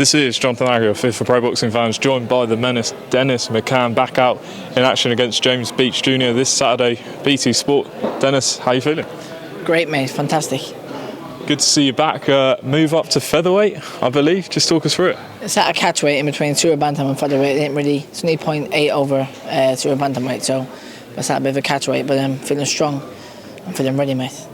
This is Jonathan Agger, Fit for Pro Boxing Fans, joined by the menace Dennis Mccann, back out in action against James Beech Jr. this Saturday, BT Sport. Dennis, how you feeling? Great, mate, fantastic. Good to see you back. Move up to featherweight, I believe. Just talk us through it. It's at a catchweight in between super bantam and featherweight. It's only 0.8 over super bantamweight, so it's at a bit of a catchweight. But I'm feeling strong. I'm feeling ready, mate.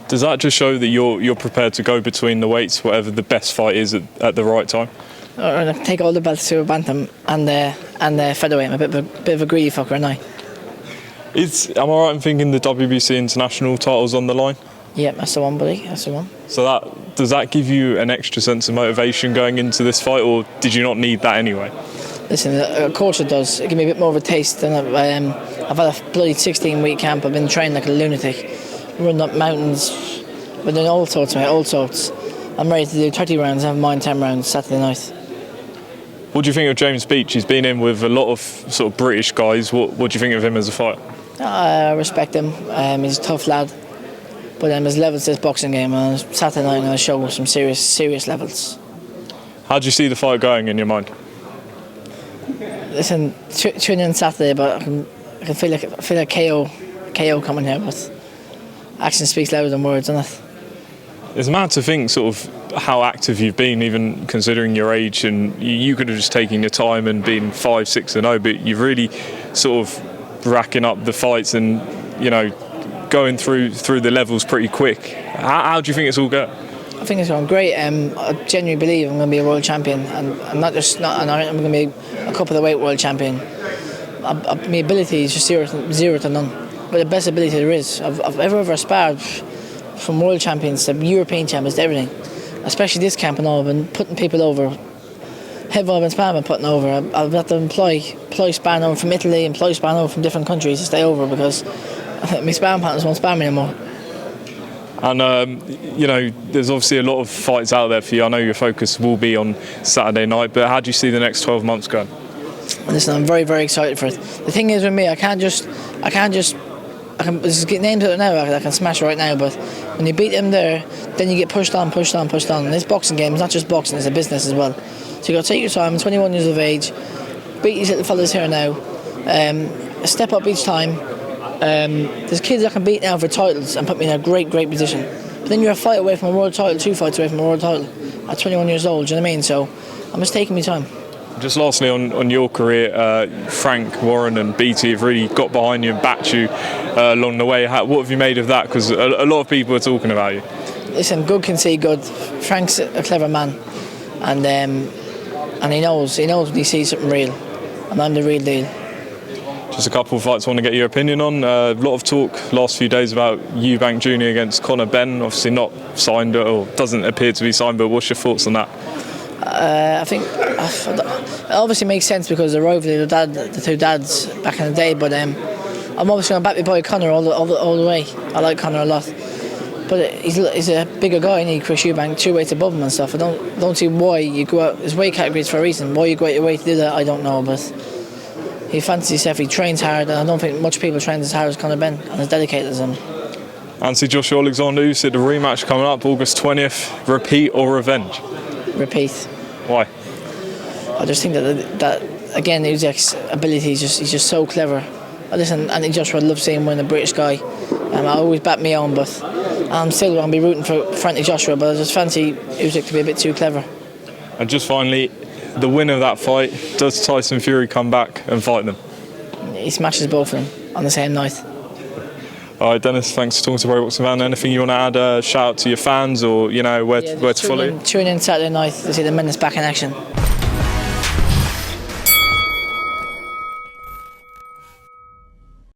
Does that just show that you're prepared to go between the weights, whatever the best fight is at the right time? I take all the belts super bantam and featherweight. I'm a bit of a greedy fucker, aren't I? Am I right in thinking the WBC international title's on the line? Yeah, that's the one, buddy. That's the one. So does that give you an extra sense of motivation going into this fight, or did you not need that anyway? Listen, of course it does. It gives me a bit more of a taste. I've had a bloody 16-week camp. I've been training like a lunatic, running up mountains. We're doing all sorts, mate, all sorts. I'm ready to do 30 rounds. I have mine 10 rounds Saturday night. What do you think of James Beech? He's been in with a lot of sort of British guys. What do you think of him as a fighter? I respect him. He's a tough lad. But his levels to his boxing game, and Saturday night I'm going to show some serious levels. How do you see the fight going in your mind? Listen, tune in Saturday, but I can feel like KO coming here, but action speaks louder than words, doesn't it? It's mad to think sort of how active you've been, even considering your age, and you could have just taken your time and been 5-6-0, but you've really sort of racking up the fights and, you know, going through the levels pretty quick. How do you think it's all going? I think it's going great. I genuinely believe I'm going to be a world champion, and I'm going to be a couple of the weight world champion. My ability is just zero to none, but the best ability there is. I've ever aspired from world champions to European champions to everything, especially this camp and all. I've been putting people over. Heavy I've been sparring, putting over. I've had to employ sparring over from Italy, employ sparring over from different countries to stay over because my sparring partners won't spar me anymore. And you know, there's obviously a lot of fights out there for you. I know your focus will be on Saturday night, but how do you see the next 12 months going? Listen, I'm very excited for it. The thing is with me, I can there's names out there now I can smash right now, but when you beat them there, then you get pushed on. And this boxing game is not just boxing, it's a business as well. So you got to take your time. I'm 21 years of age, beat these little fellas here now, step up each time. There's kids I can beat now for titles and put me in a great position. But then you're a fight away from a world title, 2 fights away from a world title at 21 years old, do you know what I mean? So I'm just taking my time. Just lastly on your career, Frank, Warren and BT have really got behind you and backed you along the way. What have you made of that? Because a lot of people are talking about you. Listen, good can see good. Frank's a clever man, and he knows when he sees something real, and I'm the real deal. Just a couple of fights I want to get your opinion on. A lot of talk last few days about Eubank Jr against Conor Benn. Obviously not signed, or doesn't appear to be signed, but what's your thoughts on that? I think it obviously makes sense because the rivalry, the two dads back in the day. But I'm obviously going to back my boy Conor all the way. I like Conor a lot, but he's a bigger guy, isn't he? Chris Eubank, 2 weights above him and stuff. I don't see why you go out. There's weight categories for a reason. Why you go out your way to do that, I don't know, but he fancies himself. He trains hard, and I don't think much people train as hard as Conor Benn and as dedicated as him. Anthony Joshua Oleksandr Usyk, the rematch coming up August 20th. Repeat or revenge? Repeat. Why? I just think that again, Usyk's ability he's just so clever. Listen, Anthony Joshua, I'd love seeing him win, a British guy. I always back me on, but I'm still going to be rooting for Anthony Joshua. But I just fancy Usyk to be a bit too clever. And just finally, the winner of that fight, does Tyson Fury come back and fight them? He smashes both of them on the same night. All right, Dennis, thanks for talking to Pro Boxing Fan. Anything you want to add? Shout out to your fans, or you know where to follow you? Tune in Saturday night to see the menace back in action.